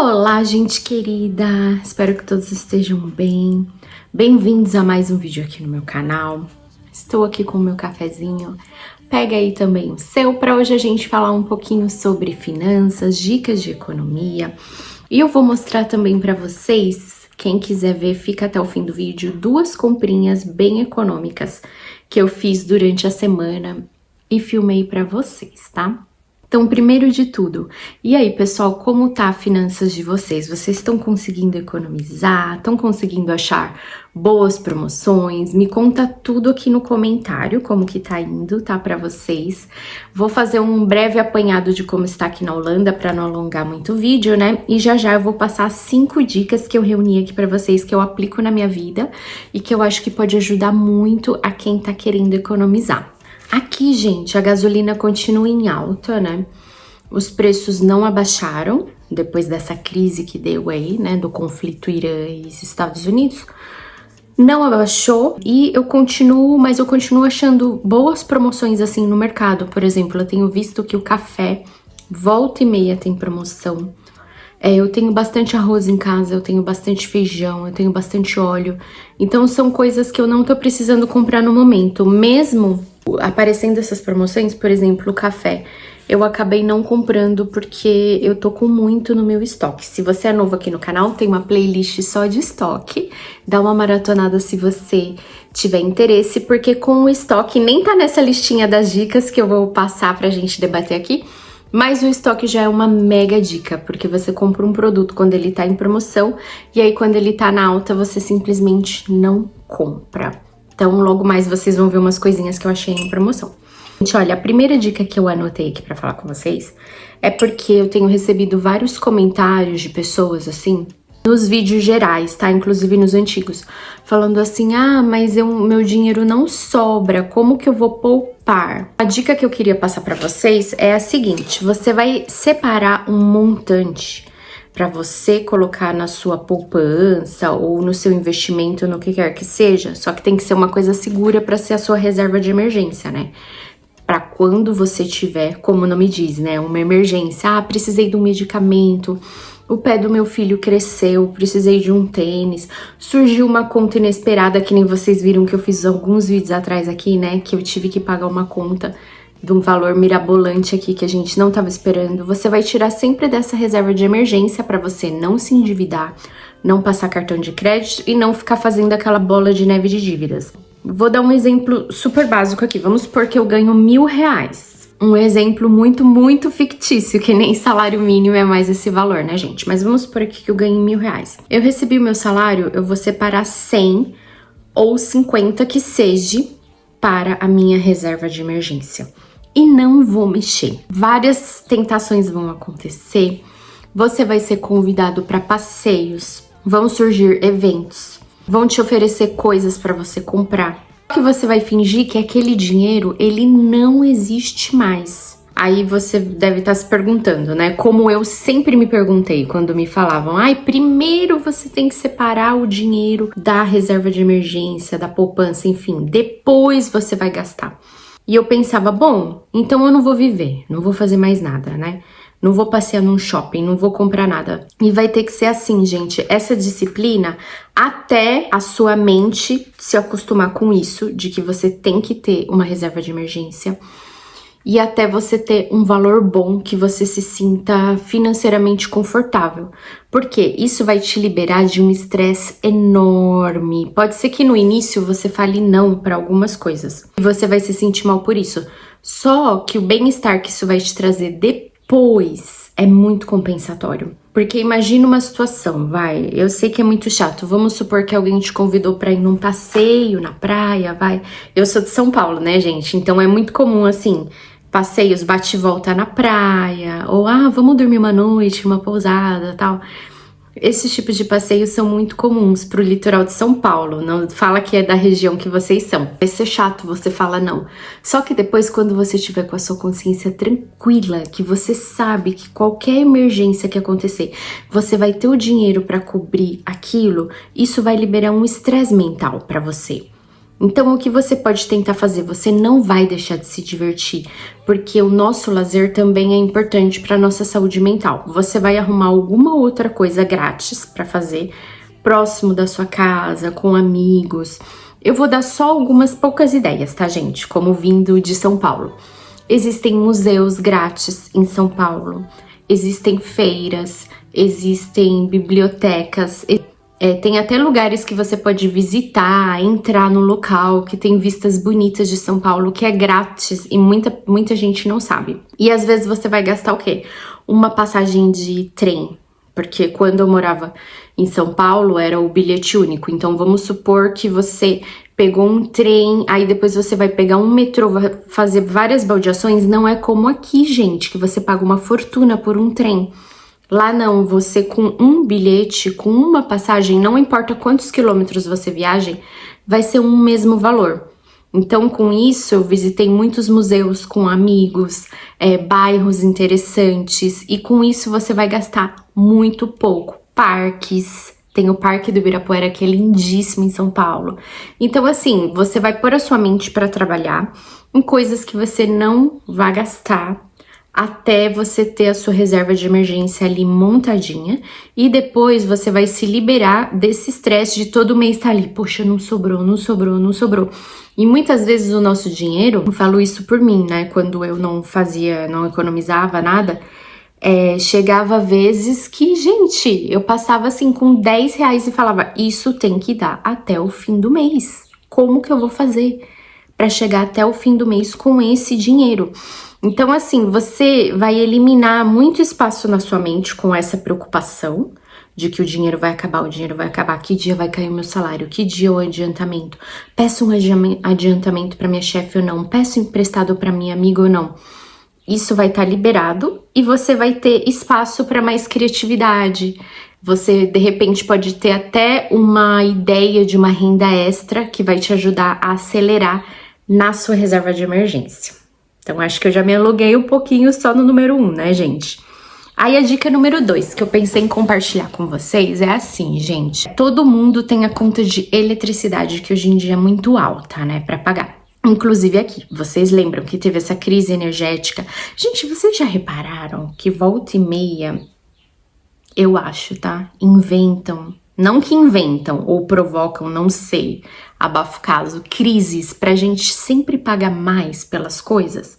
Olá, gente querida! Espero que todos estejam bem. Bem-vindos a mais um vídeo aqui no meu canal. Estou aqui com o meu cafezinho. Pega aí também o seu para hoje a gente falar um pouquinho sobre finanças, dicas de economia. E eu vou mostrar também para vocês, quem quiser ver, fica até o fim do vídeo, duas comprinhas bem econômicas que eu fiz durante a semana e filmei para vocês, tá? Então, primeiro de tudo, e aí, pessoal, como tá as finanças de vocês? Vocês estão conseguindo economizar? Estão conseguindo achar boas promoções? Me conta tudo aqui no comentário, como que tá indo, tá, pra vocês. Vou fazer um breve apanhado de como está aqui na Holanda, pra não alongar muito o vídeo, né? E já eu vou passar 5 dicas que eu reuni aqui pra vocês, que eu aplico na minha vida e que eu acho que pode ajudar muito a quem tá querendo economizar. Aqui, gente, a gasolina continua em alta, né? Os preços não abaixaram depois dessa crise que deu aí, né? Do conflito Irã e Estados Unidos. Não abaixou e eu continuo achando boas promoções assim no mercado. Por exemplo, eu tenho visto que o café volta e meia tem promoção. Eu tenho bastante arroz em casa, eu tenho bastante feijão, eu tenho bastante óleo. Então são coisas que eu não tô precisando comprar no momento. Mesmo aparecendo essas promoções, por exemplo, o café, eu acabei não comprando porque eu tô com muito no meu estoque. Se você é novo aqui no canal, tem uma playlist só de estoque. Dá uma maratonada se você tiver interesse, porque com o estoque, nem tá nessa listinha das dicas que eu vou passar pra gente debater aqui, mas o estoque já é uma mega dica, porque você compra um produto quando ele tá em promoção, e aí quando ele tá na alta, você simplesmente não compra. Então, logo mais vocês vão ver umas coisinhas que eu achei em promoção. Gente, olha, a primeira dica que eu anotei aqui pra falar com vocês é porque eu tenho recebido vários comentários de pessoas, assim, nos vídeos gerais, tá? Inclusive nos antigos, falando assim, mas meu dinheiro não sobra, como que eu vou poupar? A dica que eu queria passar pra vocês é a seguinte, você vai separar um montante para você colocar na sua poupança ou no seu investimento, no que quer que seja, só que tem que ser uma coisa segura para ser a sua reserva de emergência, né? Para quando você tiver, como o nome diz, né, uma emergência, precisei de um medicamento, o pé do meu filho cresceu, precisei de um tênis, surgiu uma conta inesperada, que nem vocês viram que eu fiz alguns vídeos atrás aqui, né, que eu tive que pagar uma conta de um valor mirabolante aqui que a gente não estava esperando. Você vai tirar sempre dessa reserva de emergência para você não se endividar, não passar cartão de crédito e não ficar fazendo aquela bola de neve de dívidas. Vou dar um exemplo super básico aqui. Vamos supor que eu ganho R$1.000. Um exemplo muito fictício, que nem salário mínimo é mais esse valor, né, gente? Mas vamos supor aqui que eu ganho R$1.000. Eu recebi o meu salário, eu vou separar 100 ou 50 que seja para a minha reserva de emergência. E não vou mexer. Várias tentações vão acontecer. Você vai ser convidado para passeios, vão surgir eventos, vão te oferecer coisas para você comprar. Que você vai fingir que aquele dinheiro, ele não existe mais. Aí você deve estar se perguntando, né? Como eu sempre me perguntei quando me falavam, primeiro você tem que separar o dinheiro da reserva de emergência, da poupança, enfim, depois você vai gastar. E eu pensava, bom, então eu não vou viver, não vou fazer mais nada, né? Não vou passear num shopping, não vou comprar nada. E vai ter que ser assim, gente, essa disciplina, até a sua mente se acostumar com isso, de que você tem que ter uma reserva de emergência, e até você ter um valor bom, que você se sinta financeiramente confortável. Porque isso vai te liberar de um estresse enorme. Pode ser que no início você fale não para algumas coisas, e você vai se sentir mal por isso. Só que o bem-estar que isso vai te trazer depois é muito compensatório. Porque imagina uma situação, eu sei que é muito chato, vamos supor que alguém te convidou para ir num passeio na praia, Eu sou de São Paulo, né, gente? Então é muito comum, assim, passeios bate e volta na praia, ou vamos dormir uma noite, uma pousada, tal. Esses tipos de passeios são muito comuns pro litoral de São Paulo. Não fala que é da região que vocês são. Vai ser chato, você fala não. Só que depois, quando você estiver com a sua consciência tranquila, que você sabe que qualquer emergência que acontecer, você vai ter o dinheiro para cobrir aquilo, isso vai liberar um estresse mental para você. Então, o que você pode tentar fazer? Você não vai deixar de se divertir, porque o nosso lazer também é importante para nossa saúde mental. Você vai arrumar alguma outra coisa grátis para fazer, próximo da sua casa, com amigos. Eu vou dar só algumas poucas ideias, tá, gente? Como vindo de São Paulo. Existem museus grátis em São Paulo, existem feiras, existem bibliotecas. Tem até lugares que você pode visitar, entrar no local, que tem vistas bonitas de São Paulo, que é grátis e muita gente não sabe. E às vezes você vai gastar o quê? Uma passagem de trem, porque quando eu morava em São Paulo era o bilhete único. Então vamos supor que você pegou um trem, aí depois você vai pegar um metrô, vai fazer várias baldeações. Não é como aqui, gente, que você paga uma fortuna por um trem. Lá não, você com um bilhete, com uma passagem, não importa quantos quilômetros você viaje, vai ser um mesmo valor. Então, com isso, eu visitei muitos museus com amigos, bairros interessantes, e com isso você vai gastar muito pouco. Parques, tem o Parque do Ibirapuera, que é lindíssimo em São Paulo. Então, assim, você vai pôr a sua mente para trabalhar em coisas que você não vai gastar, até você ter a sua reserva de emergência ali montadinha, e depois você vai se liberar desse estresse de todo mês estar ali, poxa, não sobrou, não sobrou, não sobrou. E muitas vezes o nosso dinheiro, eu falo isso por mim, né, quando eu não economizava nada, chegava vezes que, gente, eu passava assim com 10 reais e falava, isso tem que dar até o fim do mês. Como que eu vou fazer para chegar até o fim do mês com esse dinheiro? Então, assim, você vai eliminar muito espaço na sua mente com essa preocupação de que o dinheiro vai acabar, que dia vai cair o meu salário, que dia o adiantamento, peço um adiantamento para minha chefe ou não, peço emprestado para minha amiga ou não. Isso vai estar liberado e você vai ter espaço para mais criatividade. Você, de repente, pode ter até uma ideia de uma renda extra que vai te ajudar a acelerar na sua reserva de emergência. Então, acho que eu já me aluguei um pouquinho só no número 1, né, gente? Aí, a dica número 2, que eu pensei em compartilhar com vocês, é assim, gente. Todo mundo tem a conta de eletricidade, que hoje em dia é muito alta, né, pra pagar. Inclusive aqui, vocês lembram que teve essa crise energética? Gente, vocês já repararam que volta e meia, eu acho, tá? Inventam, não que inventam ou provocam, não sei, abafo caso, crises pra gente sempre pagar mais pelas coisas.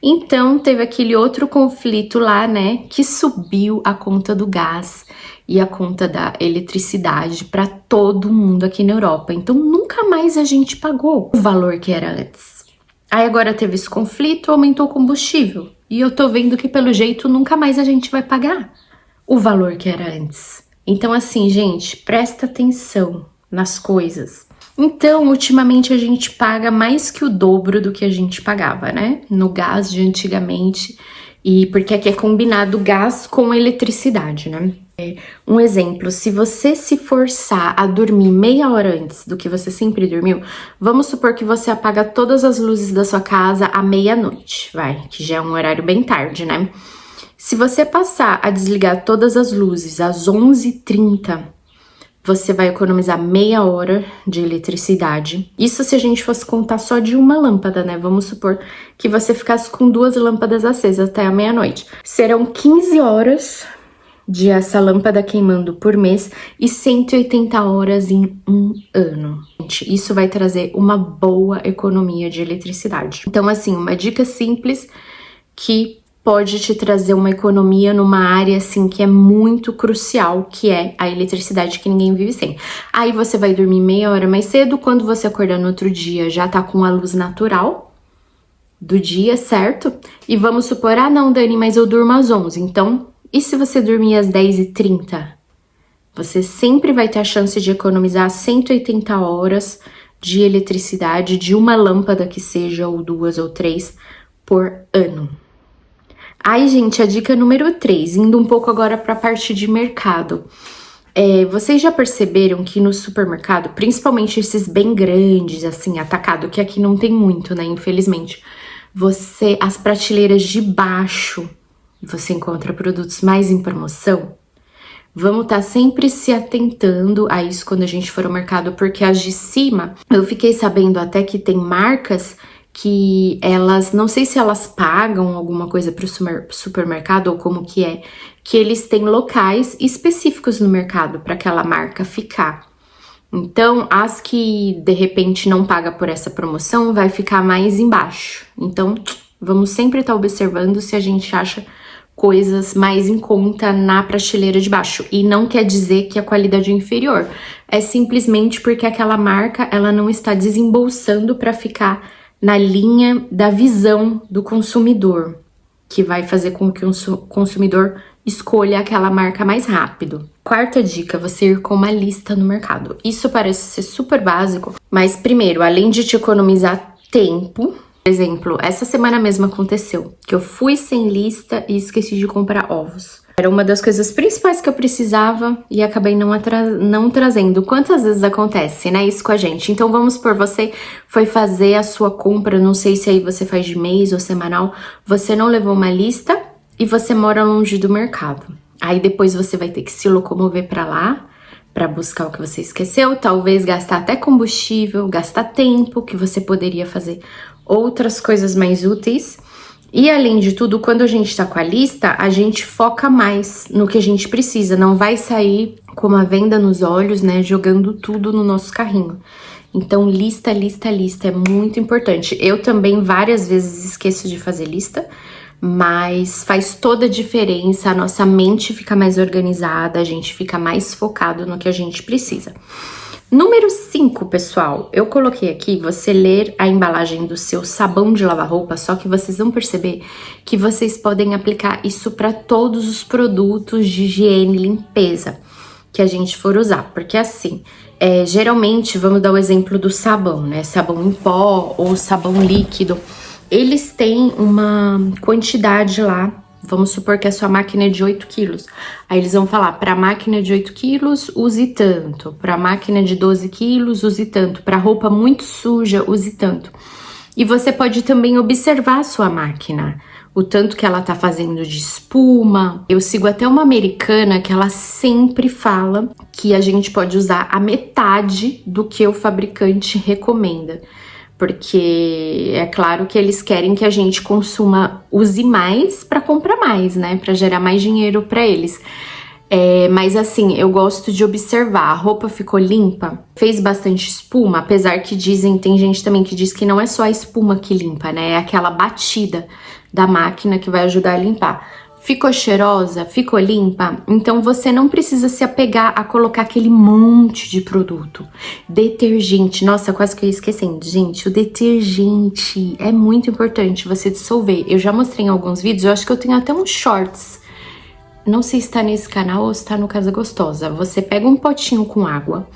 Então, teve aquele outro conflito lá, né, que subiu a conta do gás e a conta da eletricidade para todo mundo aqui na Europa. Então, nunca mais a gente pagou o valor que era antes. Aí agora teve esse conflito, aumentou o combustível. E eu tô vendo que, pelo jeito, nunca mais a gente vai pagar o valor que era antes. Então, assim, gente, presta atenção nas coisas. Então, ultimamente a gente paga mais que o dobro do que a gente pagava, né? No gás de antigamente, e porque aqui é combinado gás com eletricidade, né? Um exemplo, se você se forçar a dormir meia hora antes do que você sempre dormiu, vamos supor que você apaga todas as luzes da sua casa à meia-noite, que já é um horário bem tarde, né? Se você passar a desligar todas as luzes às 11h30, você vai economizar meia hora de eletricidade. Isso se a gente fosse contar só de uma lâmpada, né? Vamos supor que você ficasse com 2 lâmpadas acesas até a meia-noite. Serão 15 horas de essa lâmpada queimando por mês e 180 horas em um ano. Isso vai trazer uma boa economia de eletricidade. Então, assim, uma dica simples que pode te trazer uma economia numa área, assim, que é muito crucial, que é a eletricidade, que ninguém vive sem. Aí você vai dormir meia hora mais cedo, quando você acordar no outro dia, já tá com a luz natural do dia, certo? E vamos supor, não, Dani, mas eu durmo às 11, então, e se você dormir às 10h30? Você sempre vai ter a chance de economizar 180 horas de eletricidade de uma lâmpada que seja, ou 2 ou 3, por ano. Aí, gente, a dica número 3, indo um pouco agora para a parte de mercado. Vocês já perceberam que no supermercado, principalmente esses bem grandes, assim, atacado, que aqui não tem muito, né, infelizmente, as prateleiras de baixo, você encontra produtos mais em promoção? Vamos estar sempre se atentando a isso quando a gente for ao mercado, porque as de cima, eu fiquei sabendo até que tem marcas que elas, não sei se elas pagam alguma coisa para o supermercado ou como que eles têm locais específicos no mercado para aquela marca ficar. Então, as que de repente não paga por essa promoção vai ficar mais embaixo. Então, vamos sempre estar observando se a gente acha coisas mais em conta na prateleira de baixo. E não quer dizer que a qualidade é inferior. É simplesmente porque aquela marca, ela não está desembolsando para ficar na linha da visão do consumidor, que vai fazer com que o consumidor escolha aquela marca mais rápido. Quarta dica, você ir com uma lista no mercado. Isso parece ser super básico, mas primeiro, além de te economizar tempo, por exemplo, essa semana mesmo aconteceu que eu fui sem lista e esqueci de comprar ovos. Era uma das coisas principais que eu precisava e acabei não trazendo. Quantas vezes acontece, né, isso com a gente? Então vamos por você foi fazer a sua compra, não sei se aí você faz de mês ou semanal, você não levou uma lista e você mora longe do mercado. Aí depois você vai ter que se locomover para lá, para buscar o que você esqueceu, talvez gastar até combustível, gastar tempo, que você poderia fazer outras coisas mais úteis. E além de tudo, quando a gente tá com a lista, a gente foca mais no que a gente precisa, não vai sair com uma venda nos olhos, né, jogando tudo no nosso carrinho. Então, lista, lista, lista é muito importante. Eu também várias vezes esqueço de fazer lista, mas faz toda a diferença, a nossa mente fica mais organizada, a gente fica mais focado no que a gente precisa. Número 5, pessoal, eu coloquei aqui você ler a embalagem do seu sabão de lavar roupa, só que vocês vão perceber que vocês podem aplicar isso para todos os produtos de higiene e limpeza que a gente for usar, porque assim, geralmente, vamos dar o exemplo do sabão, né, sabão em pó ou sabão líquido, eles têm uma quantidade lá, vamos supor que a sua máquina é de 8 quilos. Aí eles vão falar, para máquina de 8 quilos, use tanto. Para máquina de 12 quilos, use tanto. Para roupa muito suja, use tanto. E você pode também observar a sua máquina, o tanto que ela tá fazendo de espuma. Eu sigo até uma americana que ela sempre fala que a gente pode usar a metade do que o fabricante recomenda. Porque é claro que eles querem que a gente use mais para comprar mais, né? Para gerar mais dinheiro para eles. Mas assim, eu gosto de observar. A roupa ficou limpa? Fez bastante espuma? Apesar que tem gente também que diz que não é só a espuma que limpa, né? É aquela batida da máquina que vai ajudar a limpar. Ficou cheirosa? Ficou limpa? Então você não precisa se apegar a colocar aquele monte de produto. Detergente, nossa, quase que eu ia esquecendo. Gente, o detergente é muito importante você dissolver. Eu já mostrei em alguns vídeos, eu acho que eu tenho até uns shorts. Não sei se tá nesse canal ou se tá no Casa Gostosa. Você pega um potinho com água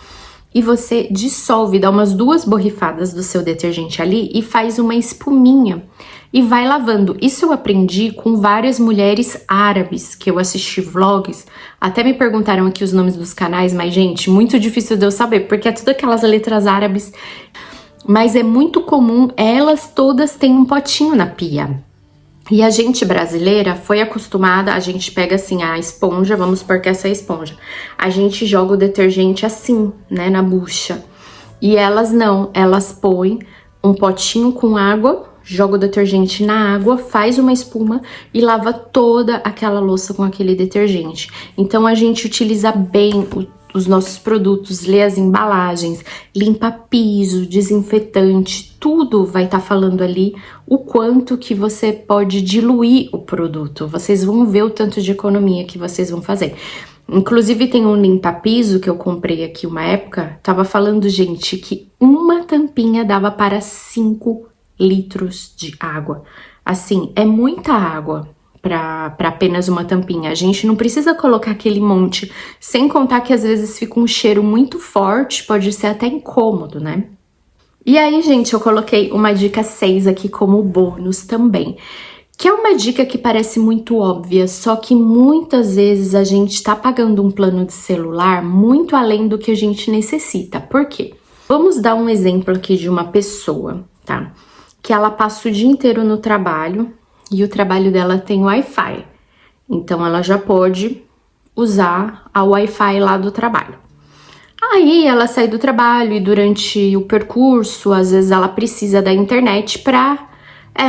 e você dissolve, dá umas 2 borrifadas do seu detergente ali e faz uma espuminha. E vai lavando. Isso eu aprendi com várias mulheres árabes, que eu assisti vlogs. Até me perguntaram aqui os nomes dos canais, mas, gente, muito difícil de eu saber, porque é tudo aquelas letras árabes. Mas é muito comum, elas todas têm um potinho na pia. E a gente brasileira foi acostumada, a gente pega assim a esponja, vamos supor que essa é a esponja. A gente joga o detergente assim, né, na bucha. E elas não, elas põem um potinho com água, joga o detergente na água, faz uma espuma e lava toda aquela louça com aquele detergente. Então a gente utiliza bem os nossos produtos, lê as embalagens, limpa piso, desinfetante, tudo vai estar falando ali o quanto que você pode diluir o produto. Vocês vão ver o tanto de economia que vocês vão fazer. Inclusive tem um limpa-piso que eu comprei aqui uma época, tava falando, gente, que uma tampinha dava para 5 litros de água. Assim, é muita água para apenas uma tampinha. A gente não precisa colocar aquele monte, sem contar que às vezes fica um cheiro muito forte, pode ser até incômodo, né? E aí, gente, eu coloquei uma dica 6 aqui como bônus também, que é uma dica que parece muito óbvia, só que muitas vezes a gente tá pagando um plano de celular muito além do que a gente necessita. Por quê? Vamos dar um exemplo aqui de uma pessoa, tá? Que ela passa o dia inteiro no trabalho e o trabalho dela tem Wi-Fi. Então, ela já pode usar a Wi-Fi lá do trabalho. Aí ela sai do trabalho e durante o percurso, às vezes ela precisa da internet pra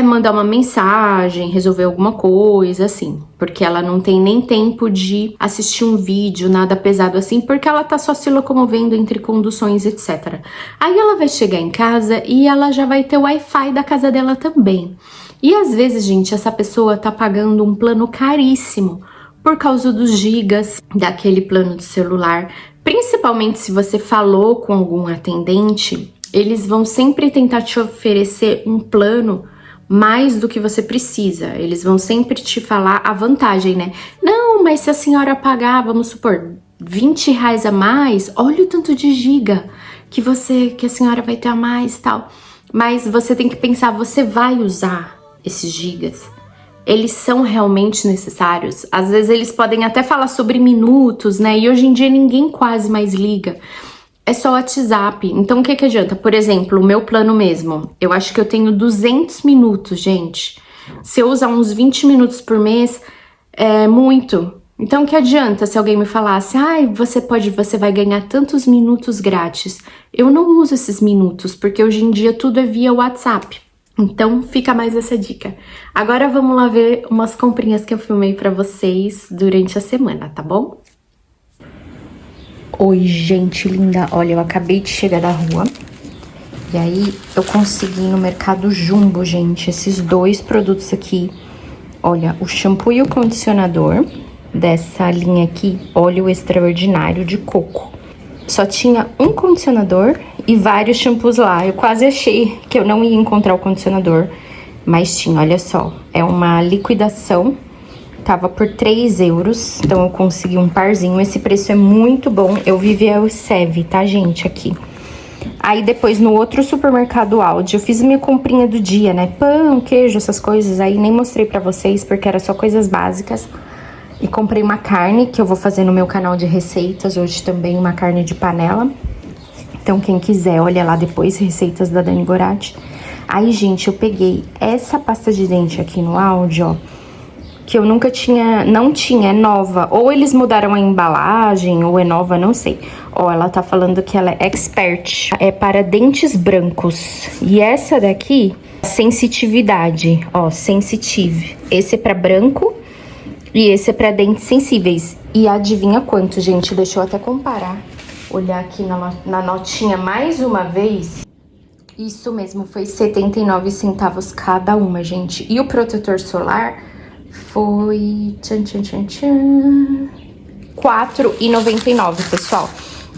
mandar uma mensagem, resolver alguma coisa, assim. Porque ela não tem nem tempo de assistir um vídeo, nada pesado assim, porque ela tá só se locomovendo entre conduções, etc. Aí ela vai chegar em casa e ela já vai ter o Wi-Fi da casa dela também. E às vezes, gente, essa pessoa tá pagando um plano caríssimo por causa dos gigas daquele plano de celular. Principalmente se você falou com algum atendente, eles vão sempre tentar te oferecer um plano mais do que você precisa. Eles vão sempre te falar a vantagem, né? Não, mas se a senhora pagar, vamos supor, R$20 a mais, olha o tanto de giga que a senhora vai ter a mais e tal. Mas você tem que pensar, você vai usar esses gigas? Eles são realmente necessários? Às vezes eles podem até falar sobre minutos, né? E hoje em dia ninguém quase mais liga. É só WhatsApp. Então, o que adianta? Por exemplo, o meu plano mesmo. Eu acho que eu tenho 200 minutos, gente. Se eu usar uns 20 minutos por mês, é muito. Então, o que adianta se alguém me falasse, você vai ganhar tantos minutos grátis. Eu não uso esses minutos, porque hoje em dia tudo é via WhatsApp. Então, fica mais essa dica. Agora, vamos lá ver umas comprinhas que eu filmei pra vocês durante a semana, tá bom? Oi, gente linda. Olha, eu acabei de chegar da rua. E aí, eu consegui no Mercado Jumbo, gente, esses dois produtos aqui. Olha, o shampoo e o condicionador dessa linha aqui, óleo extraordinário de coco. Só tinha um condicionador e vários shampoos lá. Eu quase achei que eu não ia encontrar o condicionador, mas tinha, olha só. É uma liquidação. Tava por 3 euros, então eu consegui um parzinho. Esse preço é muito bom. Eu vi via o Seve, tá, gente? Aqui. Aí depois no outro supermercado Aldi, eu fiz a minha comprinha do dia, né? Pão, queijo, essas coisas. Aí nem mostrei pra vocês porque era só coisas básicas. E comprei uma carne que eu vou fazer no meu canal de receitas hoje também, uma carne de panela. Então quem quiser, olha lá depois, receitas da Dani Gorati. Aí, gente, eu peguei essa pasta de dente aqui no Aldi, ó. Que eu nunca tinha, não tinha, é nova. Ou eles mudaram a embalagem, ou é nova, não sei. Ó, ela tá falando que ela é expert. É para dentes brancos. E essa daqui, sensitividade, ó, sensitive. Esse é pra branco e esse é pra dentes sensíveis. E adivinha quanto, gente? Deixa eu até comparar. Olhar aqui na notinha mais uma vez. Isso mesmo, foi 79 centavos cada uma, gente. E o protetor solar foi R$4,99, pessoal.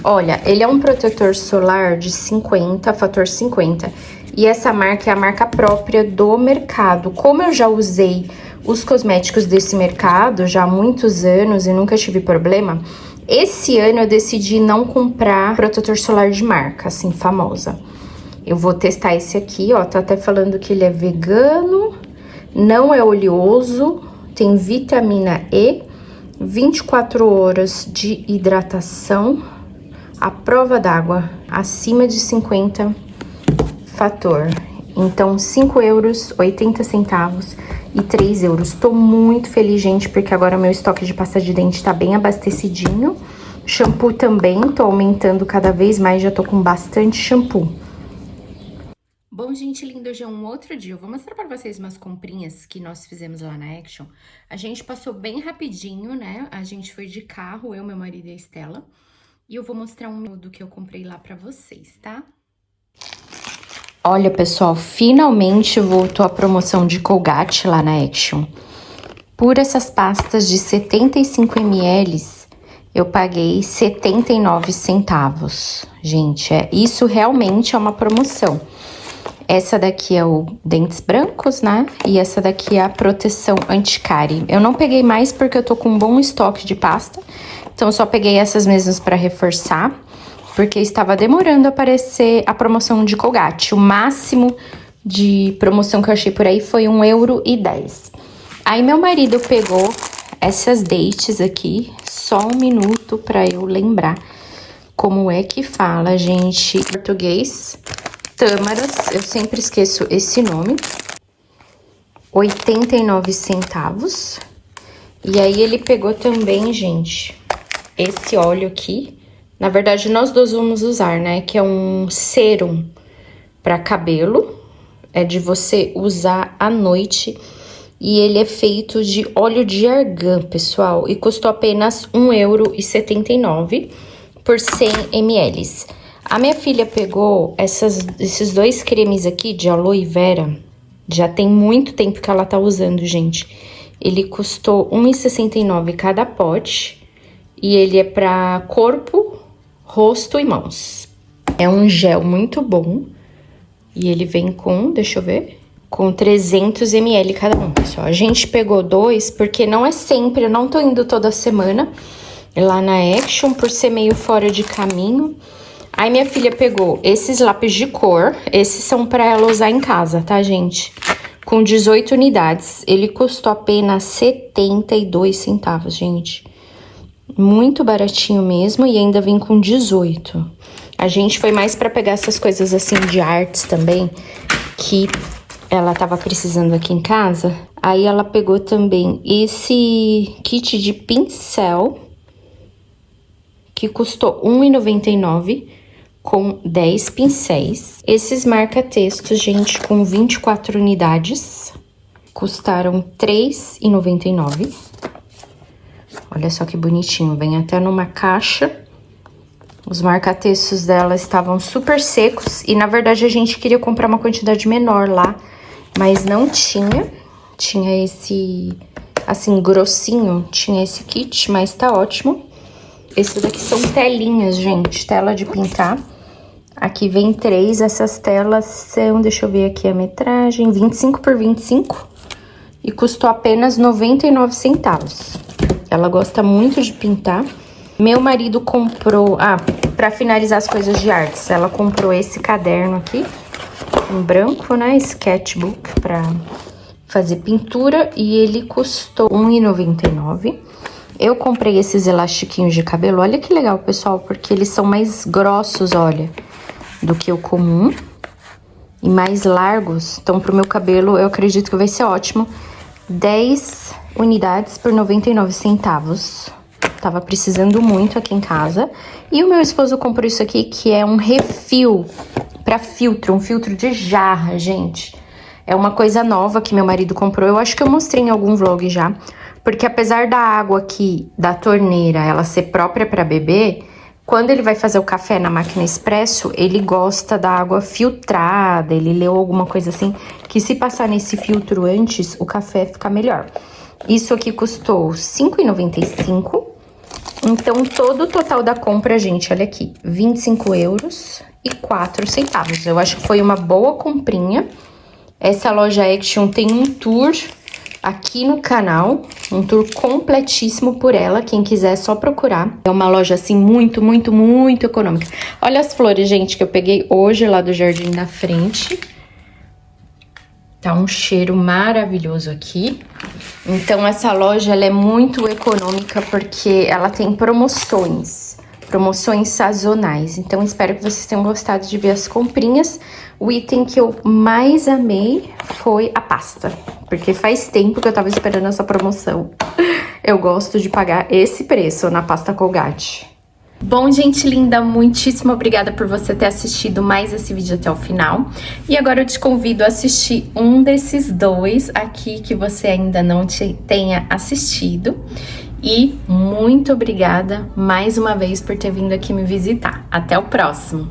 Olha, ele é um protetor solar de 50, fator 50. E essa marca é a marca própria do mercado. Como eu já usei os cosméticos desse mercado já há muitos anos e nunca tive problema, esse ano eu decidi não comprar protetor solar de marca, assim, famosa. Eu vou testar esse aqui, ó, tá até falando que ele é vegano, não é oleoso, tem vitamina E, 24 horas de hidratação, à prova d'água, acima de 50 fator. Então, 5 euros, 80 centavos e 3 euros. Tô muito feliz, gente, porque agora meu estoque de pasta de dente tá bem abastecidinho. Shampoo também, tô aumentando cada vez mais, já tô com bastante shampoo. Bom, gente linda, hoje é um outro dia. Eu vou mostrar pra vocês umas comprinhas que nós fizemos lá na Action. A gente passou bem rapidinho, né? A gente foi de carro, eu, meu marido e a Estela. E eu vou mostrar um do que eu comprei lá pra vocês, tá? Olha, pessoal, finalmente voltou a promoção de Colgate lá na Action. Por essas pastas de 75 ml, eu paguei 79 centavos. Gente, isso realmente é uma promoção. Essa daqui é o Dentes Brancos, né? E essa daqui é a proteção anti-cárie. Eu não peguei mais porque eu tô com um bom estoque de pasta. Então, eu só peguei essas mesmas pra reforçar. Porque estava demorando a aparecer a promoção de Colgate. O máximo de promoção que eu achei por aí foi €1,10. Aí, meu marido pegou essas dates aqui. Só um minuto pra eu lembrar como é que fala, gente, em português. Tâmaras, eu sempre esqueço esse nome, 89 centavos. E aí ele pegou também, gente, esse óleo aqui. Na verdade, nós dois vamos usar, né? Que é um sérum para cabelo. É de você usar à noite. E ele é feito de óleo de argan, pessoal. E custou apenas R$1,79 por 100 ml. A minha filha pegou esses dois cremes aqui de aloe vera. Já tem muito tempo que ela tá usando, gente. Ele custou R$1,69 cada pote. E ele é pra corpo, rosto e mãos. É um gel muito bom. E ele vem com, deixa eu ver, com 300 ml cada um, pessoal. A gente pegou dois porque não é sempre, eu não tô indo toda semana lá na Action por ser meio fora de caminho. Aí minha filha pegou esses lápis de cor, esses são pra ela usar em casa, tá, gente? Com 18 unidades, ele custou apenas 72 centavos, gente. Muito baratinho mesmo e ainda vem com 18. A gente foi mais pra pegar essas coisas assim de artes também, que ela tava precisando aqui em casa. Aí ela pegou também esse kit de pincel, que custou R$1,99, com 10 pincéis. Esses marca-textos, gente, com 24 unidades, custaram R$3,99. Olha só que bonitinho, vem até numa caixa. Os marca-textos dela estavam super secos e, na verdade, a gente queria comprar uma quantidade menor lá, mas não tinha. Tinha esse, assim, grossinho, tinha esse kit, mas tá ótimo. Esses daqui são telinhas, gente, tela de pintar. Aqui vem 3, essas telas são, deixa eu ver aqui a metragem, 25 por 25 e custou apenas 99 centavos. Ela gosta muito de pintar. Meu marido comprou, pra finalizar as coisas de artes, ela comprou esse caderno aqui, em branco, né, sketchbook, pra fazer pintura, e ele custou R$1,99. Eu comprei esses elastiquinhos de cabelo, olha que legal, pessoal, porque eles são mais grossos, olha, do que o comum, e mais largos, então pro meu cabelo eu acredito que vai ser ótimo. 10 unidades por 99 centavos. Tava precisando muito aqui em casa. E o meu esposo comprou isso aqui, que é um refil pra filtro, um filtro de jarra, gente. É uma coisa nova que meu marido comprou. Eu acho que eu mostrei em algum vlog já. Porque apesar da água aqui, da torneira, ela ser própria pra beber, quando ele vai fazer o café na máquina expresso, ele gosta da água filtrada. Ele leu alguma coisa assim, que se passar nesse filtro antes, o café fica melhor. Isso aqui custou R$5,95. Então, todo o total da compra, gente, olha aqui, R$25,04. Eu acho que foi uma boa comprinha. Essa loja Action tem um tour aqui no canal, um tour completíssimo por ela, quem quiser é só procurar. É uma loja, assim, muito, muito, muito econômica. Olha as flores, gente, que eu peguei hoje lá do jardim da frente. Tá um cheiro maravilhoso aqui. Então, essa loja, ela é muito econômica porque ela tem promoções sazonais. Então, espero que vocês tenham gostado de ver as comprinhas. O item que eu mais amei foi a pasta, porque faz tempo que eu tava esperando essa promoção. Eu gosto de pagar esse preço na pasta Colgate. Bom, gente linda, muitíssimo obrigada por você ter assistido mais esse vídeo até o final. E agora eu te convido a assistir um desses dois aqui que você ainda não tenha assistido. E muito obrigada mais uma vez por ter vindo aqui me visitar. Até o próximo!